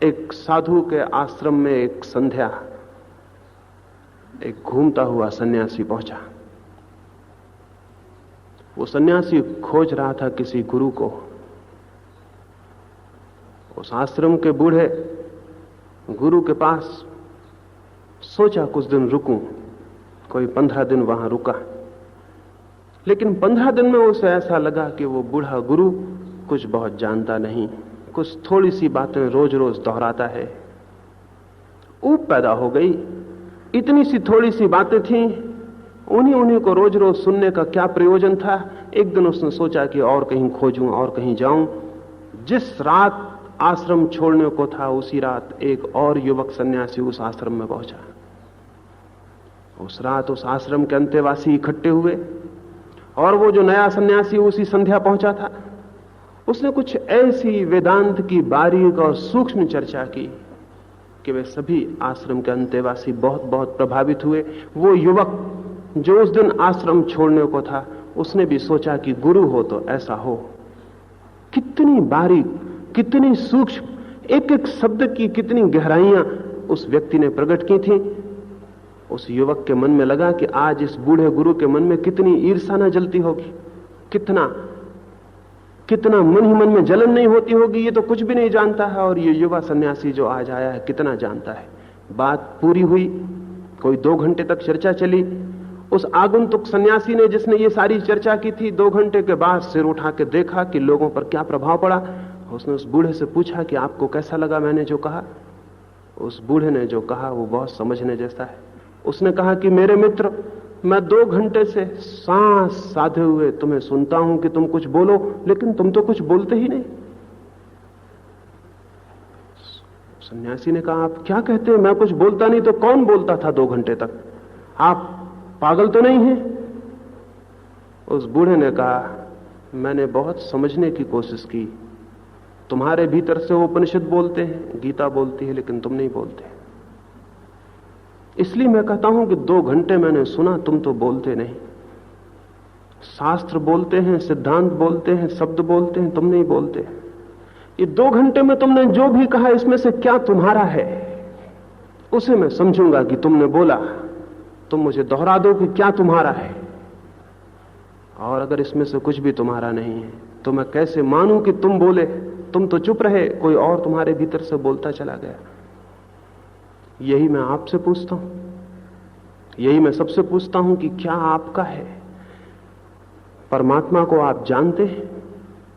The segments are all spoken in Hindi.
एक साधु के आश्रम में एक संध्या एक घूमता हुआ सन्यासी पहुंचा। वो सन्यासी खोज रहा था किसी गुरु को। उस आश्रम के बूढ़े गुरु के पास सोचा कुछ दिन रुकूं। कोई 15 दिन वहां रुका, लेकिन 15 दिन में उसे ऐसा लगा कि वो बूढ़ा गुरु कुछ बहुत जानता नहीं, कुछ थोड़ी सी बातें रोज रोज दोहराता है। ऊब पैदा हो गई। इतनी सी थोड़ी सी बातें थीं, उन्हीं को रोज रोज सुनने का क्या प्रयोजन था। एक दिन उसने सोचा कि और कहीं खोजूं और कहीं जाऊं। जिस रात आश्रम छोड़ने को था उसी रात एक और युवक सन्यासी उस आश्रम में पहुंचा। उस रात उस आश्रम के अंतेवासी इकट्ठे हुए और वो जो नया सन्यासी उसी संध्या पहुंचा था, उसने कुछ ऐसी वेदांत की बारीक और सूक्ष्म चर्चा की कि वे सभी आश्रम के अंतेवासी बहुत बहुत प्रभावित हुए। वो युवक जो उस दिन आश्रम छोड़ने को था, उसने भी सोचा कि गुरु हो तो ऐसा हो। कितनी बारीक, कितनी सूक्ष्म, एक एक शब्द की कितनी गहराइयां उस व्यक्ति ने प्रकट की थी। उस युवक के मन में लगा कि आज इस बूढ़े गुरु के मन में कितनी ईर्ष्या न जलती होगी, कितना मन ही मन में जलन नहीं होती होगी। ये तो कुछ भी नहीं जानता है, और ये युवा सन्यासी जो आज आया है कितना जानता है। बात पूरी हुई। कोई 2 घंटे तक चर्चा चली। उस आगंतुक सन्यासी ने, जिसने ये सारी चर्चा की थी, 2 घंटे के बाद सिर उठा के देखा कि लोगों पर क्या प्रभाव पड़ा। उसने उस बूढ़े से पूछा कि आपको कैसा लगा मैंने जो कहा। उस बूढ़े ने जो कहा वो बहुत समझने जैसा है। उसने कहा कि मेरे मित्र, मैं 2 घंटे से सांस साधे हुए तुम्हें सुनता हूं कि तुम कुछ बोलो, लेकिन तुम तो कुछ बोलते ही नहीं। सन्यासी ने कहा, आप क्या कहते हैं? मैं कुछ बोलता नहीं तो कौन बोलता था 2 घंटे तक? आप पागल तो नहीं हैं? उस बूढ़े ने कहा, मैंने बहुत समझने की कोशिश की। तुम्हारे भीतर से वो उपनिषद बोलते हैं, गीता बोलती है, लेकिन तुम नहीं बोलते। इसलिए मैं कहता हूं कि 2 घंटे मैंने सुना, तुम तो बोलते नहीं। शास्त्र बोलते हैं, सिद्धांत बोलते हैं, शब्द बोलते हैं, तुम नहीं बोलते। ये 2 घंटे में तुमने जो भी कहा, इसमें से क्या तुम्हारा है, उसे मैं समझूंगा कि तुमने बोला। तुम मुझे दोहरा दो कि क्या तुम्हारा है, और अगर इसमें से कुछ भी तुम्हारा नहीं है तो मैं कैसे मानूं कि तुम बोले? तुम तो चुप रहे, कोई और तुम्हारे भीतर से बोलता चला गया। यही मैं आपसे पूछता हूं, यही मैं सबसे पूछता हूं कि क्या आपका है? परमात्मा को आप जानते हैं,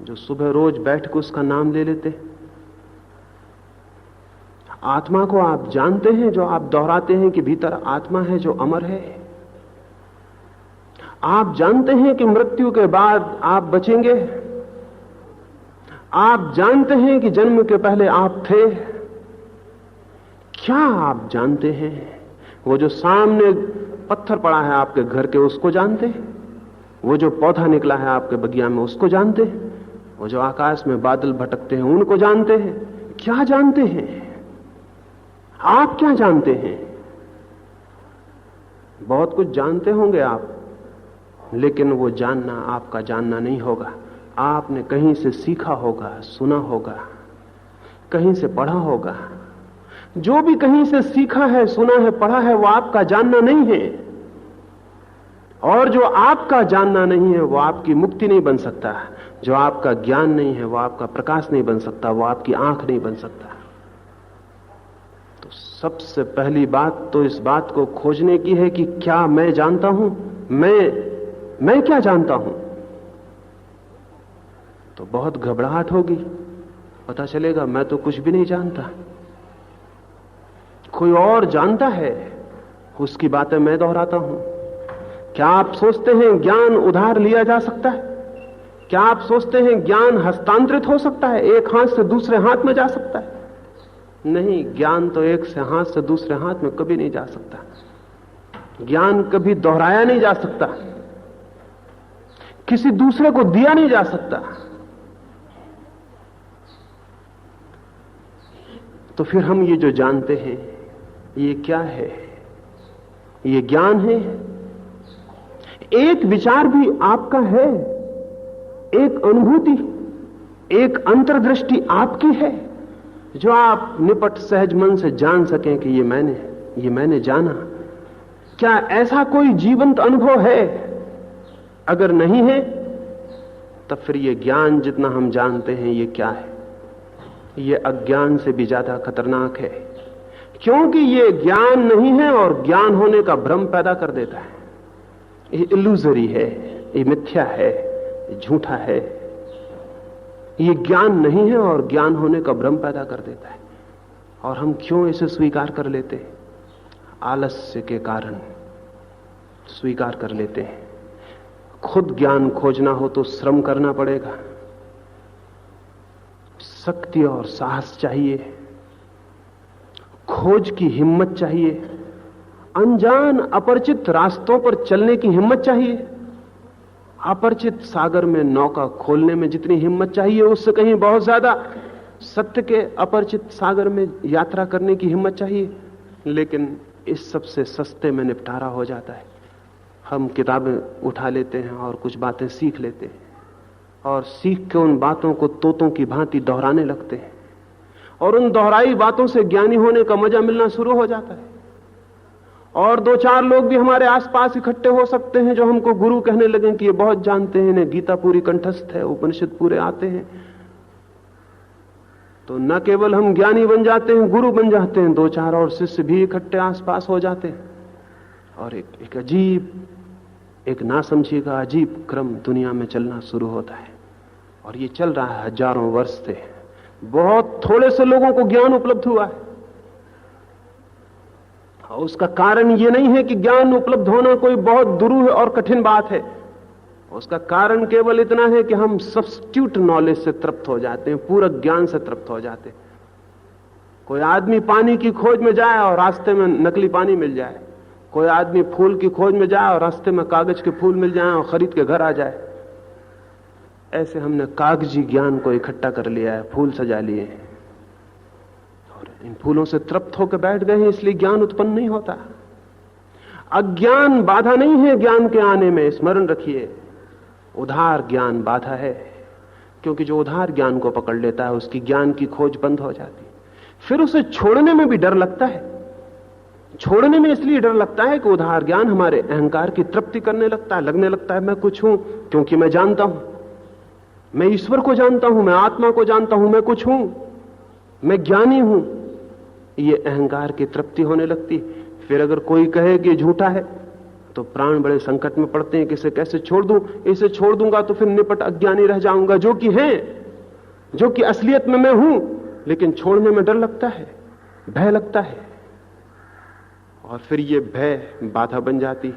जो सुबह रोज बैठ के उसका नाम ले लेते? आत्मा को आप जानते हैं, जो आप दोहराते हैं कि भीतर आत्मा है जो अमर है? आप जानते हैं कि मृत्यु के बाद आप बचेंगे? आप जानते हैं कि जन्म के पहले आप थे? क्या आप जानते हैं? वो जो सामने पत्थर पड़ा है आपके घर के, उसको जानते हैं? वो जो पौधा निकला है आपके बगिया में, उसको जानते हैं? वो जो आकाश में बादल भटकते हैं, उनको जानते हैं? क्या जानते हैं? आप क्या जानते हैं? बहुत कुछ जानते होंगे आप, लेकिन वो जानना आपका जानना नहीं होगा। आपने कहीं से सीखा होगा, सुना होगा, कहीं से पढ़ा होगा। जो भी कहीं से सीखा है, सुना है, पढ़ा है, वो आपका जानना नहीं है। और जो आपका जानना नहीं है वो आपकी मुक्ति नहीं बन सकता। जो आपका ज्ञान नहीं है वो आपका प्रकाश नहीं बन सकता, वो आपकी आंख नहीं बन सकता। तो सबसे पहली बात तो इस बात को खोजने की है कि क्या मैं जानता हूं? मैं क्या जानता हूं? तो बहुत घबराहट होगी। पता चलेगा मैं तो कुछ भी नहीं जानता, कोई और जानता है, उसकी बातें मैं दोहराता हूं। क्या आप सोचते हैं ज्ञान उधार लिया जा सकता है? क्या आप सोचते हैं ज्ञान हस्तांतरित हो सकता है, एक हाथ से दूसरे हाथ में जा सकता है? नहीं, ज्ञान तो एक से हाथ से दूसरे हाथ में कभी नहीं जा सकता। ज्ञान कभी दोहराया नहीं जा सकता, किसी दूसरे को दिया नहीं जा सकता। तो फिर हम ये जो जानते हैं ये क्या है? ये ज्ञान है? एक विचार भी आपका है, एक अनुभूति, एक अंतर्दृष्टि आपकी है, जो आप निपट सहज मन से जान सकें कि ये मैंने जाना। क्या ऐसा कोई जीवंत अनुभव है? अगर नहीं है तब फिर ये ज्ञान जितना हम जानते हैं ये क्या है? ये अज्ञान से भी ज्यादा खतरनाक है, क्योंकि ये ज्ञान नहीं है और ज्ञान होने का भ्रम पैदा कर देता है। ये इल्यूजरी है, ये मिथ्या है, ये झूठा है। ये ज्ञान नहीं है और ज्ञान होने का भ्रम पैदा कर देता है। और हम क्यों इसे स्वीकार कर लेते हैं? आलस्य के कारण स्वीकार कर लेते हैं। खुद ज्ञान खोजना हो तो श्रम करना पड़ेगा, शक्ति और साहस चाहिए, खोज की हिम्मत चाहिए, अनजान अपरिचित रास्तों पर चलने की हिम्मत चाहिए। अपरिचित सागर में नौका खोलने में जितनी हिम्मत चाहिए उससे कहीं बहुत ज्यादा सत्य के अपरिचित सागर में यात्रा करने की हिम्मत चाहिए। लेकिन इस सबसे सस्ते में निपटारा हो जाता है। हम किताबें उठा लेते हैं और कुछ बातें सीख लेते हैं और सीख के उन बातों को तोतों की भांति दोहराने लगते हैं और उन दोहराई बातों से ज्ञानी होने का मजा मिलना शुरू हो जाता है। और दो चार लोग भी हमारे आसपास इकट्ठे हो सकते हैं जो हमको गुरु कहने लगे कि ये बहुत जानते हैं, इन्हें गीता पूरी कंठस्थ है, उपनिषद पूरे आते हैं। तो न केवल हम ज्ञानी बन जाते हैं, गुरु बन जाते हैं, दो चार और शिष्य भी इकट्ठे आसपास हो जाते हैं और एक अजीब, एक नासमझी का अजीब क्रम दुनिया में चलना शुरू होता है। और ये चल रहा है हजारों वर्ष से। बहुत थोड़े से लोगों को ज्ञान उपलब्ध हुआ है और उसका कारण ये नहीं है कि ज्ञान उपलब्ध होना कोई बहुत दुरूह और कठिन बात है। उसका कारण केवल इतना है कि हम सब्स्टिट्यूट नॉलेज से तृप्त हो जाते हैं, पूरक ज्ञान से तृप्त हो जाते हैं। कोई आदमी पानी की खोज में जाए और रास्ते में नकली पानी मिल जाए, कोई आदमी फूल की खोज में जाए और रास्ते में कागज के फूल मिल जाए और खरीद के घर आ जाए। ऐसे हमने कागजी ज्ञान को इकट्ठा कर लिया है, फूल सजा लिए हैं और इन फूलों से तृप्त होकर बैठ गए हैं, इसलिए ज्ञान उत्पन्न नहीं होता। अज्ञान बाधा नहीं है ज्ञान के आने में, स्मरण रखिए। उधार ज्ञान बाधा है, क्योंकि जो उधार ज्ञान को पकड़ लेता है उसकी ज्ञान की खोज बंद हो जाती है। फिर उसे छोड़ने में भी डर लगता है। छोड़ने में इसलिए डर लगता है कि उधार ज्ञान हमारे अहंकार की तृप्ति करने लगता है। लगने लगता है मैं कुछ हूं, क्योंकि मैं जानता हूं, मैं ईश्वर को जानता हूं, मैं आत्मा को जानता हूं, मैं कुछ हूं, मैं ज्ञानी हूं। ये अहंकार की तृप्ति होने लगती। फिर अगर कोई कहे कि झूठा है तो प्राण बड़े संकट में पड़ते हैं कि इसे कैसे छोड़ दूं। इसे छोड़ दूंगा तो फिर निपट अज्ञानी रह जाऊंगा, जो कि है, जो कि असलियत में मैं हूं, लेकिन छोड़ने में डर लगता है, भय लगता है। और फिर ये भय बाधा बन जाती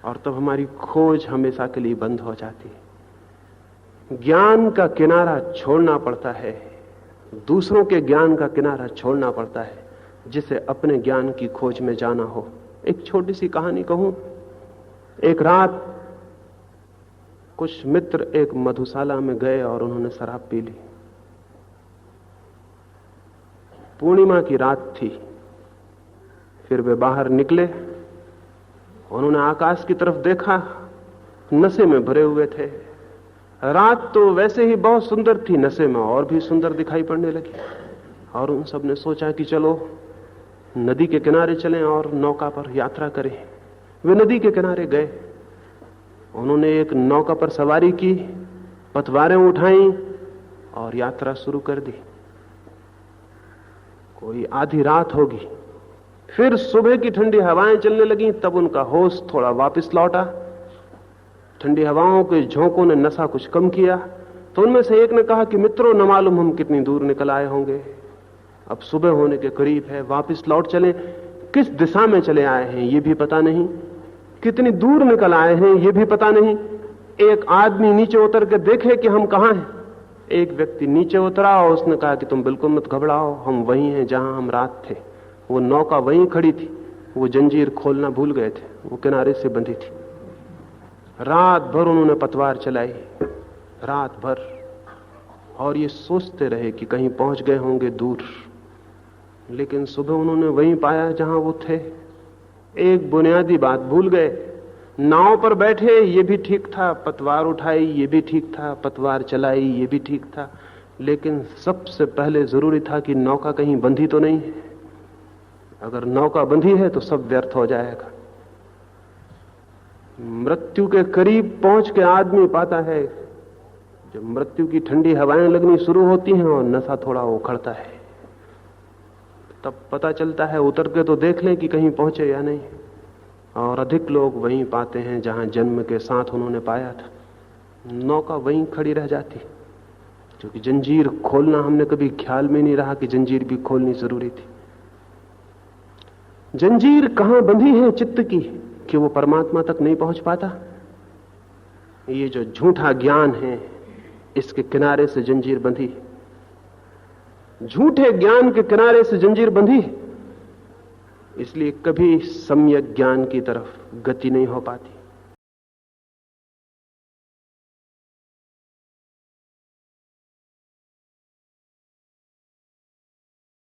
और तब हमारी खोज हमेशा के लिए बंद हो जाती है। ज्ञान का किनारा छोड़ना पड़ता है, दूसरों के ज्ञान का किनारा छोड़ना पड़ता है, जिसे अपने ज्ञान की खोज में जाना हो। एक छोटी सी कहानी कहूं। एक रात कुछ मित्र एक मधुशाला में गए और उन्होंने शराब पी ली। पूर्णिमा की रात थी। फिर वे बाहर निकले, उन्होंने आकाश की तरफ देखा, नशे में भरे हुए थे। रात तो वैसे ही बहुत सुंदर थी, नशे में और भी सुंदर दिखाई पड़ने लगी। और उन सब ने सोचा कि चलो नदी के किनारे चलें और नौका पर यात्रा करें। वे नदी के किनारे गए, उन्होंने एक नौका पर सवारी की, पतवारें उठाई और यात्रा शुरू कर दी। कोई आधी रात होगी, फिर सुबह की ठंडी हवाएं चलने लगी। तब उनका होश थोड़ा वापस लौटा। ठंडी हवाओं के झोंकों ने नशा कुछ कम किया। तो उनमें से एक ने कहा कि मित्रों, न मालूम हम कितनी दूर निकल आए होंगे, अब सुबह होने के करीब है, वापस लौट चलें। किस दिशा में चले आए हैं ये भी पता नहीं, कितनी दूर निकल आए हैं ये भी पता नहीं। एक आदमी नीचे उतर के देखे कि हम कहां हैं। एक व्यक्ति नीचे उतरा और उसने कहा कि तुम बिल्कुल मत घबराओ, हम वहीं हैं जहां हम रात थे। वो नौका वहीं खड़ी थी, वो जंजीर खोलना भूल गए थे, वो किनारे से बंधी थी। रात भर उन्होंने पतवार चलाई, रात भर, और ये सोचते रहे कि कहीं पहुंच गए होंगे दूर। लेकिन सुबह उन्होंने वहीं पाया जहां वो थे। एक बुनियादी बात भूल गए, नाव पर बैठे ये भी ठीक था, पतवार उठाई ये भी ठीक था, पतवार चलाई ये भी ठीक था, लेकिन सबसे पहले जरूरी था कि नौका कहीं बंधी तो नहीं है। अगर नौका बंधी है तो सब व्यर्थ हो जाएगा। मृत्यु के करीब पहुंच के आदमी पाता है, जब मृत्यु की ठंडी हवाएं लगनी शुरू होती हैं और नशा थोड़ा उखड़ता है, तब पता चलता है उतर के तो देख लें कि कहीं पहुंचे या नहीं। और अधिक लोग वहीं पाते हैं जहां जन्म के साथ उन्होंने पाया था। नौका वहीं खड़ी रह जाती, क्योंकि जंजीर खोलना हमने कभी ख्याल में नहीं रहा कि जंजीर भी खोलनी जरूरी थी। जंजीर कहां बंधी है चित्त की कि वो परमात्मा तक नहीं पहुंच पाता। ये जो झूठा ज्ञान है, इसके किनारे से जंजीर बंधी, झूठे ज्ञान के किनारे से जंजीर बंधी, इसलिए कभी सम्यक ज्ञान की तरफ गति नहीं हो पाती।